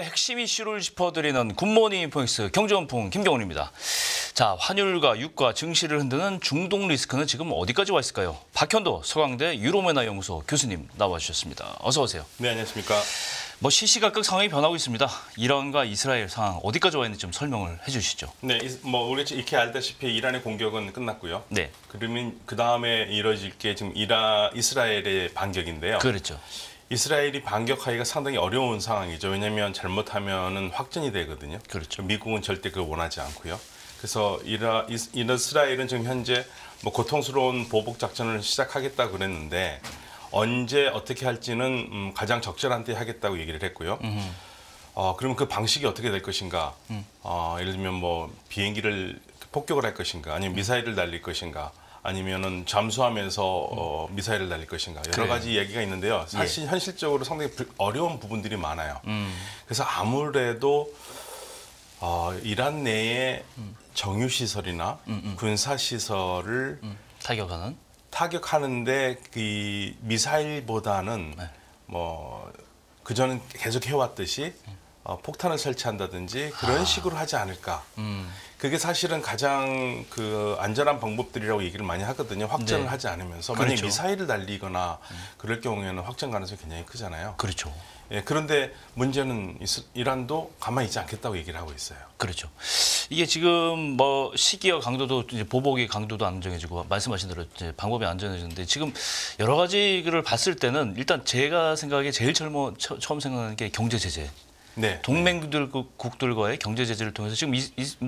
핵심 이슈를 짚어드리는 굿모닝 인포엑스 경제원풍 김경훈입니다. 자, 환율과 유가 증시를 흔드는 중동 리스크는 지금 어디까지 와 있을까요? 박현도 서강대 유로메나 연구소 교수님 나와주셨습니다. 어서 오세요. 네, 안녕하십니까. 시시각각 상황이 변하고 있습니다. 이란과 이스라엘 상황 어디까지 와 있는지 좀 설명을 해주시죠. 네, 우리 이렇게 알다시피 이란의 공격은 끝났고요. 네. 그러면 그 다음에 이뤄질 게 지금 이스라엘의 반격인데요. 그렇죠. 이스라엘이 반격하기가 상당히 어려운 상황이죠. 왜냐하면 잘못하면은 확전이 되거든요. 그렇죠. 미국은 절대 그걸 원하지 않고요. 그래서 이스라엘은 지금 현재 고통스러운 보복 작전을 시작하겠다 그랬는데 언제 어떻게 할지는 가장 적절한 때 하겠다고 얘기를 했고요. 그러면 그 방식이 어떻게 될 것인가? 예를 들면 비행기를 폭격을 할 것인가? 아니면 미사일을 날릴 것인가? 아니면은 잠수하면서 미사일을 날릴 것인가? 여러 가지 얘기가 있는데요. 사실 현실적으로 상당히 어려운 부분들이 많아요. 그래서 아무래도 이란 내에 정유 시설이나 군사 시설을 타격하는데 그 미사일보다는 그전은 계속 해왔듯이 폭탄을 설치한다든지 그런 식으로 하지 않을까. 그게 사실은 가장 안전한 방법들이라고 얘기를 많이 하거든요. 확전을 하지 않으면서 만약에 그렇죠. 미사일을 날리거나 그럴 경우에는 확전 가능성이 굉장히 크잖아요. 그렇죠. 예, 그런데 문제는 이란도 가만히 있지 않겠다고 얘기를 하고 있어요. 그렇죠. 이게 지금 시기와 강도도 이제 보복의 강도도 안 정해지고 말씀하신 대로 이제 방법이 안 정해지는데 지금 여러 가지를 봤을 때는 일단 제가 생각하기에 제일 처음 생각나는 게 경제 제재. 네. 동맹국들과의 경제 제재를 통해서 지금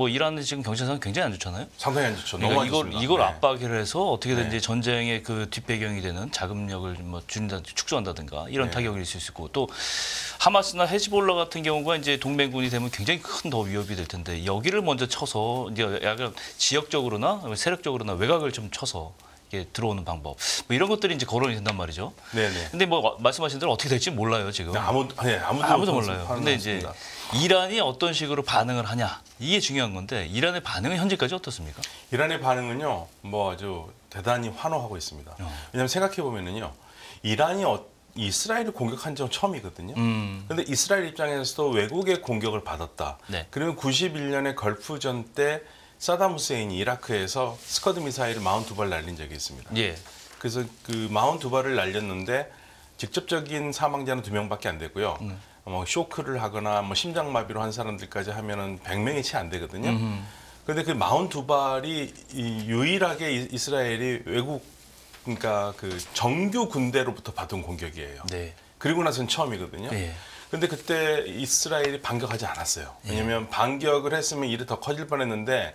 이란은 지금 경제 상황 굉장히 안 좋잖아요. 상당히 안 좋죠. 그러니까 너무 안 좋습니다. 이걸 네. 압박을 해서 어떻게든지 네. 전쟁의 그 뒷배경이 되는 자금력을 축소한다든가 이런 타격을 있을 수 있고 또 하마스나 헤즈볼라 같은 경우가 이제 동맹군이 되면 굉장히 큰 더 위협이 될 텐데 여기를 먼저 쳐서 이제 약간 지역적으로나 세력적으로나 외곽을 좀 쳐서 이게 들어오는 방법 이런 것들이 이제 거론이 된단 말이죠. 네네. 근데 말씀하신 대로 어떻게 될지 몰라요 지금. 아무도 몰라요. 근데 이제 이란이 어떤 식으로 반응을 하냐 이게 중요한 건데 이란의 반응은 현재까지 어떻습니까? 이란의 반응은요, 아주 대단히 환호하고 있습니다. 왜냐하면 생각해 보면은요, 이란이 이스라엘을 공격한 적은 처음이거든요. 그런데 이스라엘 입장에서도 외국의 공격을 받았다. 네. 그리고 91년에 걸프전 때 사담 후세인이 이라크에서 스커드 미사일을 42발 날린 적이 있습니다. 예. 그래서 그 42발을 날렸는데 직접적인 사망자는 2명밖에 안 되고요. 쇼크를 하거나 심장마비로 한 사람들까지 하면은 100명이 채 안 되거든요. 그런데 그 42발이 유일하게 이스라엘이 그러니까 그 정규 군대로부터 받은 공격이에요. 네. 그리고 나서는 처음이거든요. 네. 근데 그때 이스라엘이 반격하지 않았어요. 왜냐하면 반격을 했으면 일이 더 커질 뻔했는데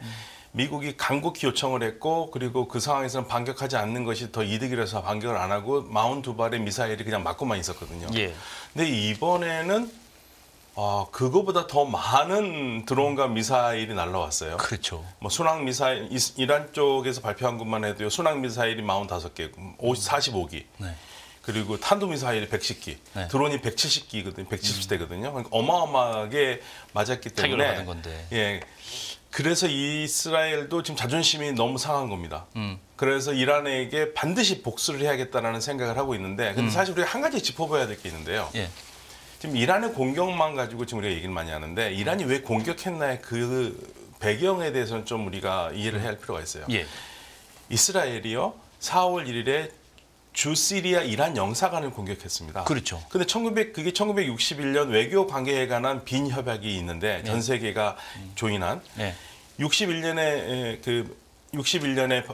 미국이 간곡히 요청을 했고 그리고 그 상황에서는 반격하지 않는 것이 더 이득이라서 반격을 안 하고 42발의 미사일이 그냥 맞고만 있었거든요. 예. 근데 이번에는 그거보다 더 많은 드론과 미사일이 날라왔어요. 그렇죠. 순항 미사일 이란 쪽에서 발표한 것만 해도요. 순항 미사일이 45개, 45기. 네. 그리고 탄도미사일이 110기, 네. 드론이 170기거든요. 170대거든요. 그러니까 어마어마하게 맞았기 때문에 타격을 받은 건데. 예. 그래서 이스라엘도 지금 자존심이 너무 상한 겁니다. 그래서 이란에게 반드시 복수를 해야겠다라는 생각을 하고 있는데 근데 사실 우리가 한 가지 짚어봐야 될 게 있는데요. 예. 지금 이란의 공격만 가지고 지금 우리가 얘기를 많이 하는데 이란이 왜 공격했나의 그 배경에 대해서는 좀 우리가 이해를 해야 할 필요가 있어요. 예. 이스라엘이요. 4월 1일에 주 시리아 이란 영사관을 공격했습니다. 그렇죠. 근데 그게 1961년 외교 관계에 관한 빈 협약이 있는데 전 세계가 조인한 61년에 61년에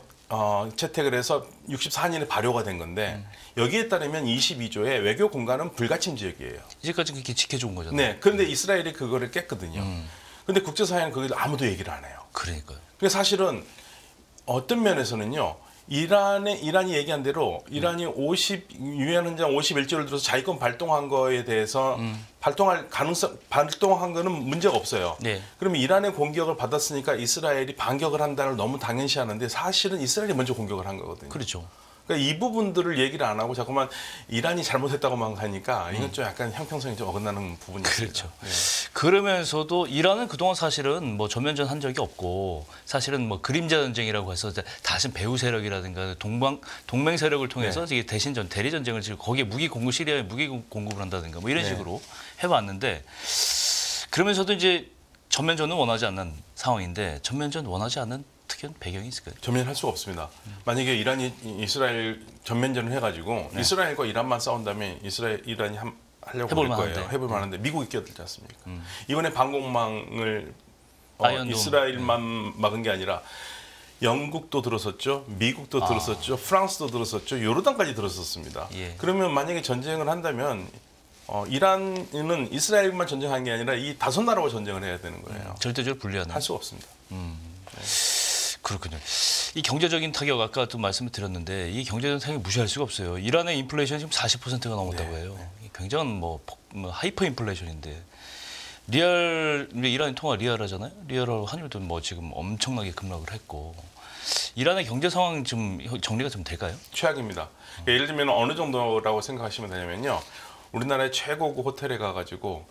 채택을 해서 64년에 발효가 된 건데 여기에 따르면 22조의 외교 공간은 불가침 지역이에요. 이제까지 그렇게 지켜준 거잖아요. 네. 그런데 이스라엘이 그거를 깼거든요. 근데 국제사회는 그걸 아무도 얘기를 안 해요. 그러니까요. 그래서 사실은 어떤 면에서는요. 이란이 얘기한 대로 이란이 유엔 헌장 51조를 들어서 자위권 발동한 거에 대해서 발동한 거는 문제가 없어요. 네. 그러면 이란의 공격을 받았으니까 이스라엘이 반격을 한다는 걸 너무 당연시하는데 사실은 이스라엘이 먼저 공격을 한 거거든요. 그렇죠. 그러니까 이 부분들을 얘기를 안 하고 자꾸만 이란이 잘못했다고만 하니까 이건 좀 약간 형평성이 좀 어긋나는 부분이 있습니다. 그렇죠. 네. 그러면서도 이란은 그동안 사실은 전면전 한 적이 없고 사실은 그림자 전쟁이라고 해서 다시 배후 세력이라든가 동맹 세력을 통해서 이게 대신 대리 전쟁을 지금 거기에 시리아에 무기 공급을 한다든가 이런 식으로 해왔는데 그러면서도 이제 전면전은 원하지 않는 상황인데 전면전 원하지 않는 특이한 배경이 있을까요? 전면할 수가 없습니다. 만약에 이란이 이스라엘 전면전을 해가지고 이스라엘과 이란만 싸운다면 이란이 하려고 할 거예요. 해볼 만한데 미국이 끼어들지 않습니까? 이번에 방공망을 아이언돔. 이스라엘만 막은 게 아니라 영국도 들었었죠, 미국도 들었었죠, 프랑스도 들었었죠, 요르단까지 들었었습니다. 예. 그러면 만약에 전쟁을 한다면 이란은 이스라엘만 전쟁한 게 아니라 이 다섯 나라와 전쟁을 해야 되는 거예요. 절대적으로 불리하네요. 할 수가 없습니다. 그렇군요. 이 경제적인 타격 아까도 말씀을 드렸는데 이 경제적인 타격을 무시할 수가 없어요. 이란의 인플레이션이 지금 40%가 넘었다고 해요. 굉장한 뭐 하이퍼 인플레이션인데 이란의 통화 리알하잖아요. 리알하고 환율도 뭐 지금 엄청나게 급락을 했고 이란의 경제 상황 좀 정리가 좀 될까요? 최악입니다. 그러니까 예를 들면 어느 정도라고 생각하시면 되냐면요. 우리나라의 최고급 호텔에 가가지고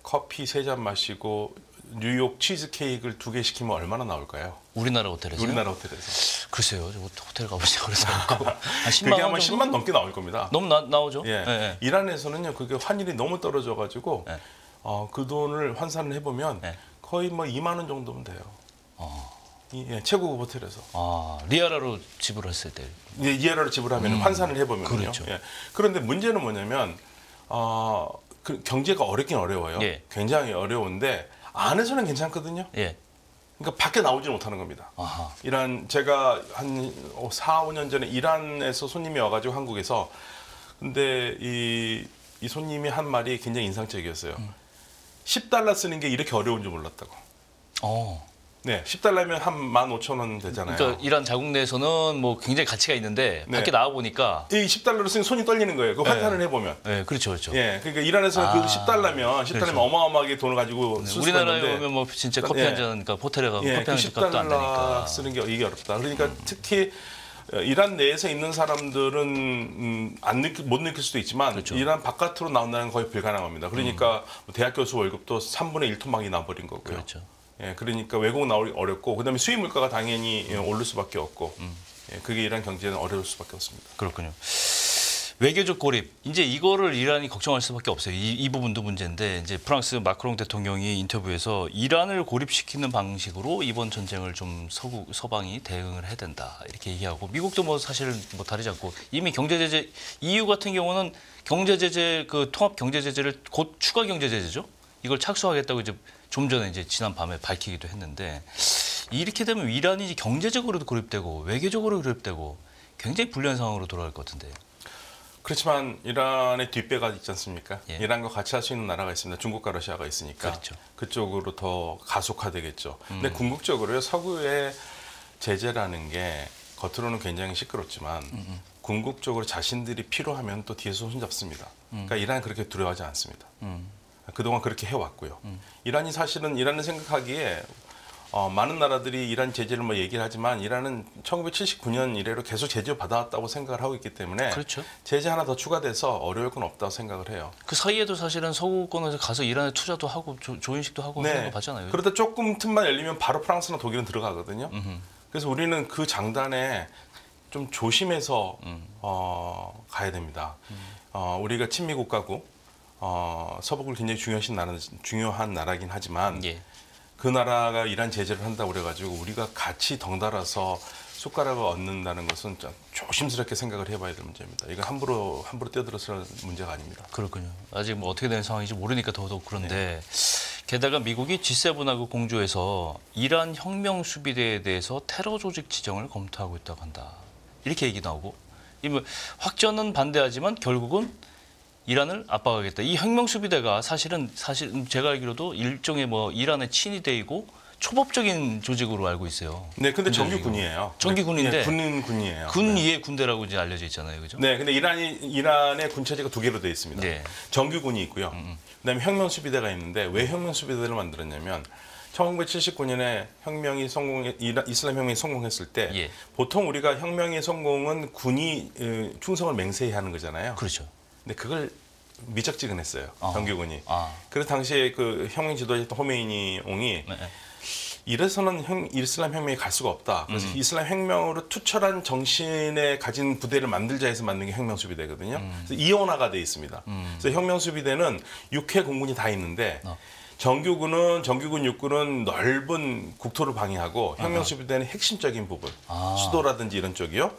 커피 3잔 마시고 뉴욕 치즈 케이크를 2개 시키면 얼마나 나올까요? 우리나라 호텔에서? 우리나라 호텔에서. 글쎄요. 저 호텔 가보지 그래서 한 10만 그게 원 아마 정도? 10만 넘게 나올 겁니다. 너무 나오죠? 예. 예. 이란에서는요. 그게 환율이 너무 떨어져가지고 예. 그 돈을 환산을 해보면 예. 거의 뭐 2만 원 정도면 돼요. 최고급 호텔에서. 리알화로 지불했을 때. 이해를 지불하면 환산을 해보면요. 그렇죠. 예. 그런데 문제는 뭐냐면 그 경제가 어렵긴 어려워요. 예. 굉장히 어려운데 안에서는 괜찮거든요. 예. 그러니까 밖에 나오지 못하는 겁니다. 아하. 제가 한 4, 5년 전에 이란에서 손님이 와가지고 한국에서 근데 이 손님이 한 말이 굉장히 인상적이었어요. 10달러 쓰는 게 이렇게 어려운 줄 몰랐다고. 네, 10달러면 한 15,000원 되잖아요. 그러니까 이란 자국 내에서는 뭐 굉장히 가치가 있는데 네. 밖에 나와 보니까 이 10달러로 쓰면 손이 떨리는 거예요. 그 환산을 해보면. 네, 그렇죠, 그렇죠. 예, 그러니까 이란에서는 그 10달러면 그렇죠. 어마어마하게 돈을 가지고 쓸 수가 우리나라에 있는데 오면 뭐 진짜 커피 한 잔, 그러니까 호텔에 가고 커피 그 한 잔 값도 안 10달러 되니까. 쓰는 게 이게 어렵다. 그러니까 특히 이란 내에서 있는 사람들은 못 느낄 수도 있지만 그렇죠. 이란 바깥으로 나온다는 건 거의 불가능합니다. 그러니까 대학 교수 월급도 3분의 1 토막이 나버린 거고요. 그렇죠. 예, 그러니까 외국 나오기 어렵고 그다음에 수입 물가가 당연히 오를 수밖에 없고 그게 이란 경제는 어려울 수밖에 없습니다. 그렇군요. 외교적 고립. 이제 이거를 이란이 걱정할 수밖에 없어요. 이 부분도 문제인데 이제 프랑스 마크롱 대통령이 인터뷰에서 이란을 고립시키는 방식으로 이번 전쟁을 좀 서방이 대응을 해야 된다. 이렇게 얘기하고 미국도 뭐 사실 뭐 다르지 않고 이미 경제 제재 EU 같은 경우는 경제 제재 그 통합 경제 제재를 곧 추가 경제 제재죠. 이걸 착수하겠다고 이제 좀 전에 이제 지난 밤에 밝히기도 했는데 이렇게 되면 이란이 이제 경제적으로도 고립되고 외교적으로 고립되고 굉장히 불리한 상황으로 돌아갈 것 같은데. 그렇지만 이란의 뒷배가 있지 않습니까? 예. 이란과 같이 할 수 있는 나라가 있습니다. 중국과 러시아가 있으니까 그렇죠. 그쪽으로 더 가속화되겠죠. 근데 궁극적으로요 서구의 제재라는 게 겉으로는 굉장히 시끄럽지만 궁극적으로 자신들이 필요하면 또 뒤에서 손잡습니다. 그러니까 이란은 그렇게 두려워하지 않습니다. 그동안 그렇게 해왔고요. 이란이 사실은 이란을 생각하기에 많은 나라들이 이란 제재를 뭐 얘기를 하지만 이란은 1979년 이래로 계속 제재 받아왔다고 생각을 하고 있기 때문에 그렇죠. 제재 하나 더 추가돼서 어려울 건 없다고 생각을 해요. 그 사이에도 사실은 서구권에서 가서 이란에 투자도 하고 조인식도 하고 하는 거 봤잖아요. 그러다 조금 틈만 열리면 바로 프랑스나 독일은 들어가거든요. 그래서 우리는 그 장단에 좀 조심해서 가야 됩니다. 우리가 친미 국가고 서북을 굉장히 중요한 나라긴 하지만 예. 그 나라가 이란 제재를 한다고 그래가지고 우리가 같이 덩달아서 숟가락을 얻는다는 것은 좀 조심스럽게 생각을 해봐야 될 문제입니다. 이거 함부로 뛰어들어서 문제가 아닙니다. 그렇군요. 아직 뭐 어떻게 되는 상황인지 모르니까 더더욱 그런데 게다가 미국이 G7하고 공조해서 이란 혁명 수비대에 대해서 테러 조직 지정을 검토하고 있다고 한다. 이렇게 얘기 나오고 뭐 확전은 반대하지만 결국은 이란을 압박하겠다. 이 혁명 수비대가 사실 제가 알기로도 일종의 뭐 이란의 친위대이고 초법적인 조직으로 알고 있어요. 네, 근데 정규군이에요. 정규군인데 군이에요. 군 네. 위의 군대라고 이제 알려져 있잖아요, 그죠? 네, 근데 이란의 군 체제가 2개로 되어 있습니다. 네. 정규군이 있고요. 그다음에 혁명 수비대가 있는데 왜 혁명 수비대를 만들었냐면 1979년에 이슬람 혁명이 성공했을 때 예. 보통 우리가 혁명의 성공은 군이 충성을 맹세히 하는 거잖아요. 그렇죠. 근데 그걸 미적지근했어요. 정규군이. 그래서 당시에 그 혁명 지도자였던 호메이니 옹이 네. 이래서는 이슬람 혁명이 갈 수가 없다. 그래서 이슬람 혁명으로 투철한 정신에 가진 부대를 만들자 해서 만든 게 혁명 수비대거든요. 그래서 이원화가 돼 있습니다. 그래서 혁명 수비대는 6회 공군이 다 있는데 정규군 육군은 넓은 국토를 방위하고 혁명수비대는 핵심적인 부분, 수도라든지 이런 쪽이요.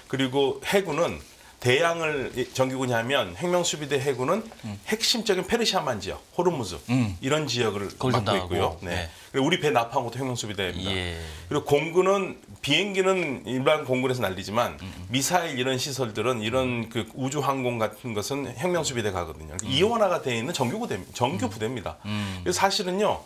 그리고 해군은 대양을 정규군이 하면 혁명수비대 해군은 핵심적인 페르시아만 지역, 호르무즈 이런 지역을 맡고 담당하고. 있고요. 네. 네. 그리고 우리 배 납포한 것도 혁명수비대입니다. 예. 그리고 공군은 비행기는 일반 공군에서 날리지만 미사일 이런 시설들은 이런 그 우주항공 같은 것은 혁명수비대 가거든요. 이원화가 되어 있는 정규 부대입니다. 그래서 사실은요.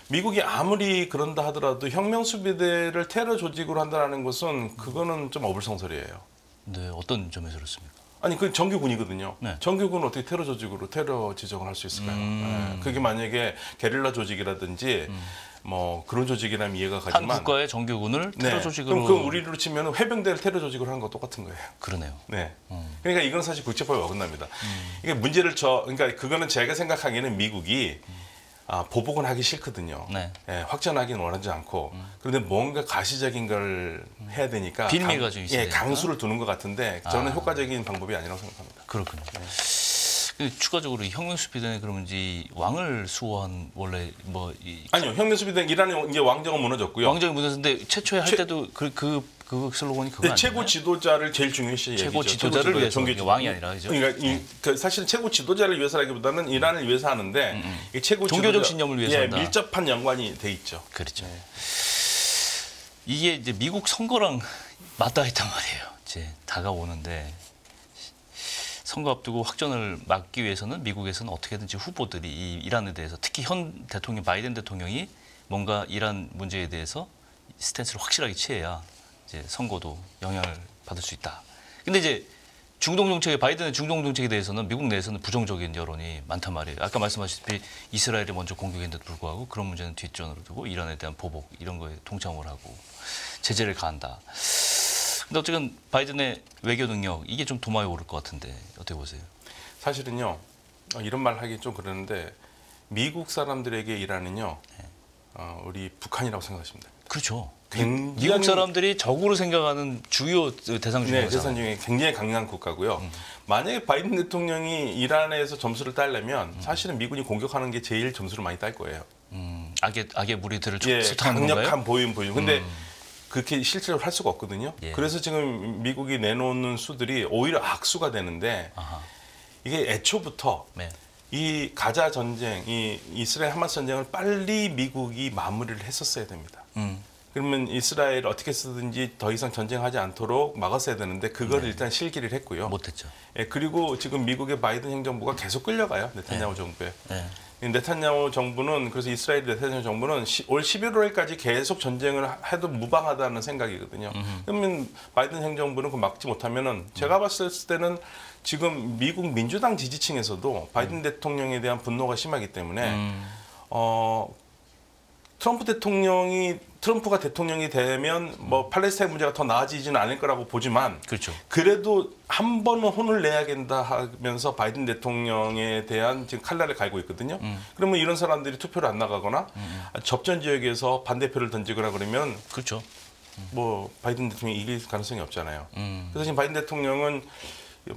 미국이 아무리 그런다 하더라도 혁명수비대를 테러 조직으로 한다는 것은 그거는 좀 어불성설이에요. 네, 어떤 점에서 그렇습니까? 아니 그 정규군이거든요. 네. 정규군은 어떻게 테러 조직으로 테러 지정을 할 수 있을까요? 네. 그게 만약에 게릴라 조직이라든지 뭐 그런 조직이라면 이해가 한 가지만 국가의 정규군을 테러 네. 조직으로. 그럼 우리로 치면 해병대를 테러 조직으로 하는 거 똑같은 거예요. 그러네요. 네. 그러니까 이건 사실 국제법에 어긋납니다. 이게 문제를 그러니까 그거는 제가 생각하기에는 미국이 보복은 하기 싫거든요. 네. 예, 확전하기는 원하지 않고 그런데 뭔가 가시적인 걸 해야 되니까 빌미가 좀 있어야 예, 되니까. 강수를 두는 것 같은데 저는 효과적인 방법이 아니라고 생각합니다. 그렇군요. 근데 추가적으로 이 혁명수비대는 그러면 이제 왕을 수호한 원래 뭐 아니요, 혁명수비대는 이란의 이제 왕정은 무너졌고요. 왕정이 무너졌는데 최초에 할 때도 그 슬로건이 그거 근데 아니에요? 최고 지도자를 제일 중요시 얘기죠. 최고 지도자를 위해서 정규 왕이 아니라 그죠? 그러니까 사실은 최고 지도자를 위해서라기보다는 이란을 위해서 하는데 이 최고 종교적 지도자, 신념을 위해서 예, 한다. 밀접한 연관이 돼 있죠. 그렇죠. 이게 이제 미국 선거랑 맞닿아 있단 말이에요. 이제 다가오는데 선거 앞두고 확전을 막기 위해서는 미국에서는 어떻게든지 후보들이 이 이란에 대해서 특히 현 대통령 바이든 대통령이 뭔가 이란 문제에 대해서 스탠스를 확실하게 취해야 이제 선거도 영향을 받을 수 있다. 근데 이제 중동 정책에 바이든의 중동 정책에 대해서는 미국 내에서는 부정적인 여론이 많단 말이에요. 아까 말씀하셨다시피 이스라엘이 먼저 공격했는데도 불구하고 그런 문제는 뒷전으로 두고 이란에 대한 보복 이런 거에 동참을 하고 제재를 가한다. 근데 어쨌든 바이든의 외교 능력 이게 좀 도마에 오를 것 같은데 어떻게 보세요? 사실은요 이런 말 하기 좀 그러는데 미국 사람들에게 이란은요 우리 북한이라고 생각하시면 됩니다. 그렇죠. 굉장히- 미국 사람들이 적으로 생각하는 주요 대상 중에 네, 하나잖아요. 대선 중에 굉장히 강력한 국가고요. 만약에 바이든 대통령이 이란에서 점수를 따려면 사실은 미군이 공격하는 게 제일 점수를 많이 딸 거예요. 악의 무리들을 예, 수탄하는 건가요? 강력한 보임. 근데 그렇게 실제로 할 수가 없거든요. 예. 그래서 지금 미국이 내놓는 수들이 오히려 악수가 되는데 아하. 이게 애초부터 네. 이 가자 전쟁, 이 이스라엘 하마스 전쟁을 빨리 미국이 마무리를 했었어야 됩니다. 그러면 이스라엘 어떻게 쓰든지 더 이상 전쟁하지 않도록 막았어야 되는데 그걸 일단 실기를 했고요. 못했죠. 예, 그리고 지금 미국의 바이든 행정부가 계속 끌려가요. 네타냐후 정부에. 네. 이 네타냐후 정부는 그래서 이스라엘 네타냐후 정부는 올 11월까지 계속 전쟁을 해도 무방하다는 생각이거든요. 그러면 바이든 행정부는 그 막지 못하면은 제가 봤을 때는 지금 미국 민주당 지지층에서도 바이든 대통령에 대한 분노가 심하기 때문에 트럼프가 대통령이 되면 뭐 팔레스타인 문제가 더 나아지지는 않을 거라고 보지만 그렇죠. 그래도 한 번은 혼을 내야 된다 하면서 바이든 대통령에 대한 지금 칼날을 갈고 있거든요. 그러면 이런 사람들이 투표를 안 나가거나 접전 지역에서 반대표를 던지거나 그러면 그렇죠. 뭐 바이든 대통령이 이길 가능성이 없잖아요. 그래서 지금 바이든 대통령은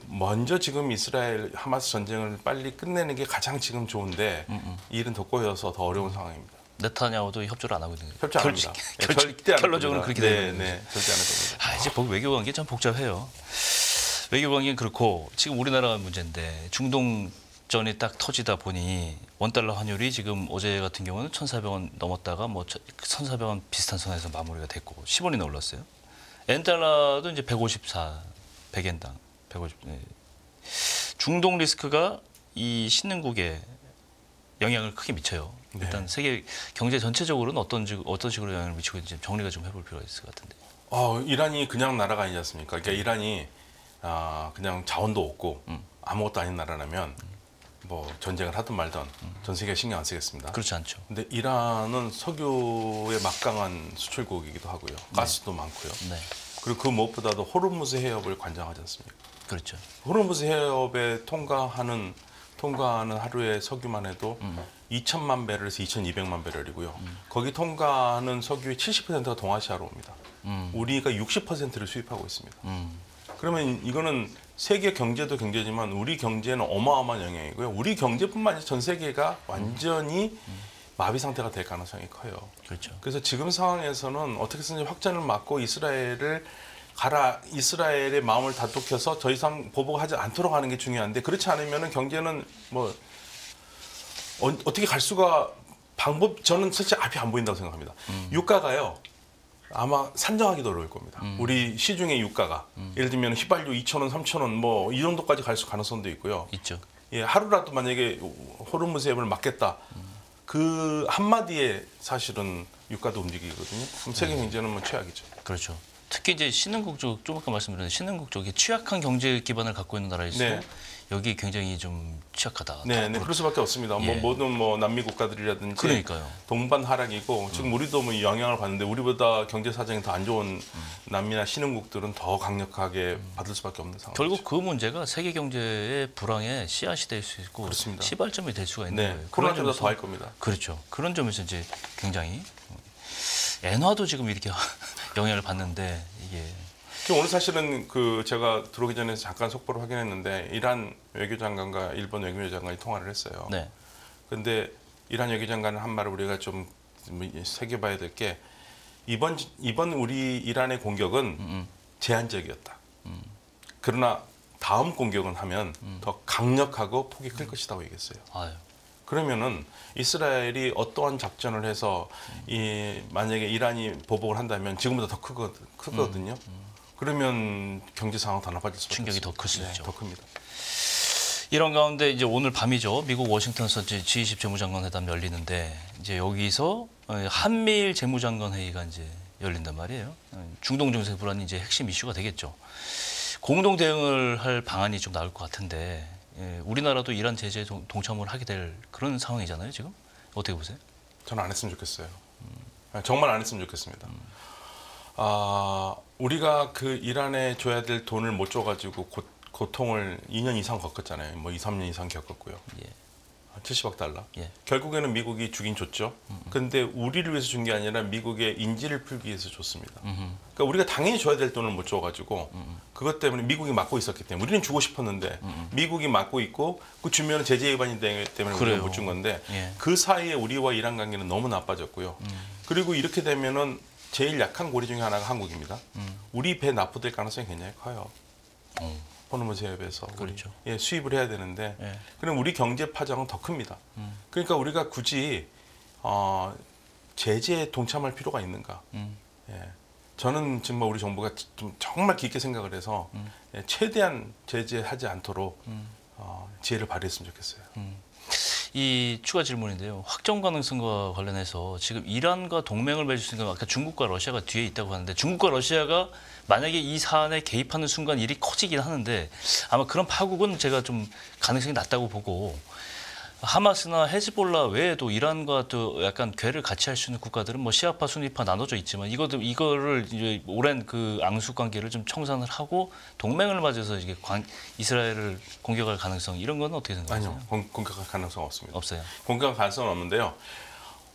먼저 지금 이스라엘 하마스 전쟁을 빨리 끝내는 게 가장 지금 좋은데 이 일은 더 꼬여서 더 어려운 상황입니다. 네타냐후도 협조를 안 하고 있는 거예요. 협조 안 합니다. 절대 결론적으로 그렇게 되는 거예요. 네, 절대 안 할 겁니다. 이제 외교 관계 참 복잡해요. 외교 관계는 그렇고 지금 우리나라 문제인데 중동전이 딱 터지다 보니 원달러 환율이 지금 어제 같은 경우는 1,400원 넘었다가 뭐 1,400원 비슷한 선에서 마무리가 됐고 10원이나 올랐어요. 엔달러도 이제 154, 100엔당 150. 네. 중동 리스크가 이 신흥국에 영향을 크게 미쳐요. 네. 일단 세계 경제 전체적으로는 어떤 식으로 영향을 미치고 있는지 정리가 좀 해볼 필요가 있을 것 같은데. 이란이 그냥 나라가 아니지 않습니까? 그러니까 이란이 그냥 자원도 없고 아무것도 아닌 나라라면 뭐 전쟁을 하든 말든 전 세계가 신경 안 쓰겠습니다. 그렇지 않죠. 근데 이란은 석유의 막강한 수출국이기도 하고요. 가스도 많고요. 네, 그리고 그 무엇보다도 호르무즈 해협을 관장하지 않습니까? 그렇죠. 호르무즈 해협에 통과하는 하루의 석유만 해도 2천만 배럴에서 2,200만 배럴이고요. 거기 통과하는 석유의 70%가 동아시아로 옵니다. 우리가 60%를 수입하고 있습니다. 그러면 이거는 세계 경제도 경제지만 우리 경제는 어마어마한 영향이고요. 우리 경제뿐만 아니라 전 세계가 완전히 마비 상태가 될 가능성이 커요. 그렇죠. 그래서 지금 상황에서는 어떻게든지 확전을 막고 이스라엘의 마음을 다독여서 더 이상 보복하지 않도록 하는 게 중요한데, 그렇지 않으면 경제는 뭐 어떻게 갈 수가 저는 사실 앞이 안 보인다고 생각합니다. 유가가요 아마 산정하기도 어려울 겁니다. 우리 시중의 유가가 예를 들면 휘발유 2,000원, 3,000원 뭐 이 정도까지 갈 가능성도 있고요. 있죠. 예, 하루라도 만약에 호르무즈 해협을 막겠다. 그 한마디에 사실은 유가도 움직이거든요. 그럼 세계 경제는 뭐 최악이죠. 그렇죠. 특히 이제 신흥국 쪽, 좀 아까 말씀드렸는데 신흥국 쪽이 취약한 경제 기반을 갖고 있는 나라일수록 네. 여기 굉장히 좀 취약하다. 네, 그럴 수밖에 없습니다. 예. 모든 남미 국가들이라든지 그러니까요. 동반 하락이고 지금 우리도 뭐 영향을 받는데 우리보다 경제 사정이 더 안 좋은 남미나 신흥국들은 더 강력하게 받을 수밖에 없는 상황이죠. 결국 그 문제가 세계 경제의 불황의 씨앗이 될 수 있고 그렇습니다. 시발점이 될 수가 있는 네, 거예요. 코로나보다 더 할 겁니다. 그렇죠. 그런 점에서 이제 굉장히 엔화도 지금 이렇게 영향을 받는데 이게 지금 오늘 사실은 그 제가 들어오기 전에 잠깐 속보를 확인했는데 이란 외교장관과 일본 외교장관이 통화를 했어요. 네. 근데 이란 외교장관은 한 말을 우리가 좀 새겨봐야 될 게 이번 우리 이란의 공격은 제한적이었다. 그러나 다음 공격은 하면 더 강력하고 폭이 클 것이라고 얘기했어요. 아유. 그러면은 이스라엘이 어떠한 작전을 해서 만약에 이란이 보복을 한다면 지금보다 더 크거든요. 그러면 경제 상황 더 나빠질 수밖에 충격이 없어요. 더 클 수 있죠. 더 큽니다. 이런 가운데 이제 오늘 밤이죠. 미국 워싱턴에서 이제 G20 재무장관 회담 열리는데 이제 여기서 한미일 재무장관 회의가 이제 열린단 말이에요. 중동 정세 불안이 이제 핵심 이슈가 되겠죠. 공동 대응을 할 방안이 좀 나올 것 같은데 우리나라도 이란 제재에 동참을 하게 될 그런 상황이잖아요. 지금 어떻게 보세요? 저는 안 했으면 좋겠어요. 정말 안 했으면 좋겠습니다. 우리가 그 이란에 줘야 될 돈을 못 줘가지고 고통을 2년 이상 겪었잖아요. 뭐 2, 3년 이상 겪었고요. 예. 70억 달러. 예. 결국에는 미국이 주긴 줬죠. 근데 우리를 위해서 준 게 아니라 미국의 인지를 풀기 위해서 줬습니다. 그러니까 우리가 당연히 줘야 될 돈을 못 줘가지고 그것 때문에 미국이 막고 있었기 때문에 우리는 주고 싶었는데 미국이 막고 있고 그 주면 제재 위반이 되기 때문에 우리가 못 준 건데 예. 그 사이에 우리와 이란 관계는 너무 나빠졌고요. 그리고 이렇게 되면은 제일 약한 고리 중에 하나가 한국입니다. 우리 배 납부될 가능성이 굉장히 커요. 호르무즈 해협에서 그렇죠. 수입을 해야 되는데 예. 그럼 우리 경제 파장은 더 큽니다. 그러니까 우리가 굳이 제재에 동참할 필요가 있는가? 예. 저는 정말 우리 정부가 좀 정말 깊게 생각을 해서 최대한 제재하지 않도록 지혜를 발휘했으면 좋겠어요. 이 추가 질문인데요. 확정 가능성과 관련해서 지금 이란과 동맹을 맺을 수 있는 건 아까 중국과 러시아가 뒤에 있다고 하는데 중국과 러시아가 만약에 이 사안에 개입하는 순간 일이 커지긴 하는데 아마 그런 파국은 제가 좀 가능성이 낮다고 보고 하마스나 헤즈볼라 외에도 이란과 또 약간 궤를 같이 할 수 있는 국가들은 뭐 시아파, 수니파 나눠져 있지만 이거를 이제 오랜 그 앙숙 관계를 좀 청산을 하고 동맹을 맞아서 이게 이스라엘을 공격할 가능성 이런 건 어떻게 생각하세요? 아니요, 공격할 가능성 없습니다. 없어요. 공격할 가능성은 없는데요.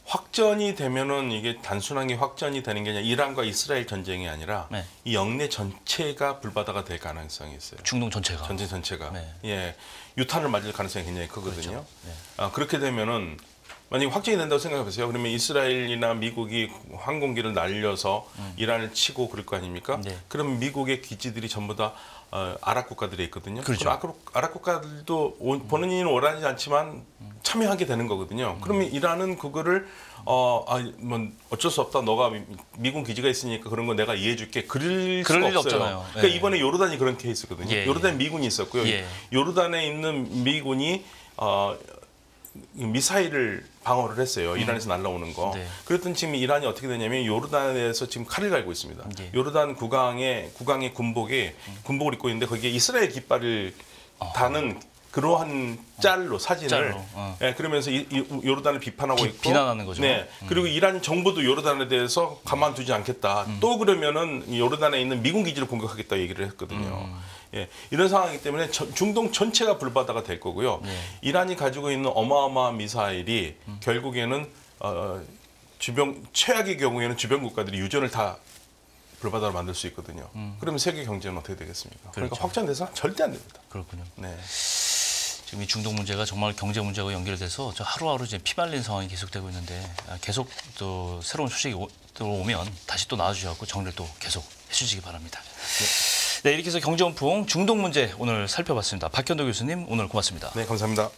확전이 되면은 이게 단순하게 확전이 되는 게 아니라 이란과 이스라엘 전쟁이 아니라 네. 이 영내 전체가 불바다가 될 가능성이 있어요. 중동 전체가. 전쟁 전체가 네. 예 유탄을 맞을 가능성이 굉장히 크거든요. 그렇죠. 네. 그렇게 되면은 만약에 확정이 된다고 생각해 보세요. 그러면 이스라엘이나 미국이 항공기를 날려서 이란을 치고 그럴 거 아닙니까? 네. 그럼 미국의 기지들이 전부 다 아랍 국가들에 있거든요. 그렇죠. 아랍 국가들도 본인은 원하지 않지만 참여하게 되는 거거든요. 그러면 이란은 그거를 뭐 어쩔 수 없다. 너가 미군 기지가 있으니까 그런 거 내가 이해해줄게. 그럴 수가 일 없어요. 없잖아요. 그러니까 예. 이번에 요르단이 그런 케이스거든요. 예, 요르단에 미군이 있었고요. 예. 요르단에 있는 미군이 미사일을 방어를 했어요. 이란에서 날라오는 거. 네. 그랬더니 지금 이란이 어떻게 되냐면 요르단에서 지금 칼을 갈고 있습니다. 네. 요르단 국왕의 군복을 입고 있는데 거기에 이스라엘 깃발을 다는 그러한 사진을 짤로, 예, 그러면서 요르단을 비판하고 있고 비난하는 거죠. 네. 그리고 이란 정부도 요르단에 대해서 가만두지 않겠다. 또 그러면은 요르단에 있는 미군 기지를 공격하겠다 얘기를 했거든요. 예, 이런 상황이기 때문에 중동 전체가 불바다가 될 거고요. 네. 이란이 가지고 있는 어마어마한 미사일이 결국에는 최악의 경우에는 주변 국가들이 유전을 다 불바다로 만들 수 있거든요. 그러면 세계 경제는 어떻게 되겠습니까? 그러니까 그렇죠. 확장돼서 절대 안 됩니다. 그렇군요. 네. 지금 이 중동 문제가 정말 경제 문제와 연결돼서 저 하루하루 이제 피말린 상황이 계속되고 있는데 계속 또 새로운 소식이 들어오면 다시 또 나와주셔서 정리를 또 계속 해주시기 바랍니다. 네, 이렇게 해서 경제원풍 중동 문제 오늘 살펴봤습니다. 박현도 교수님 오늘 고맙습니다. 네, 감사합니다.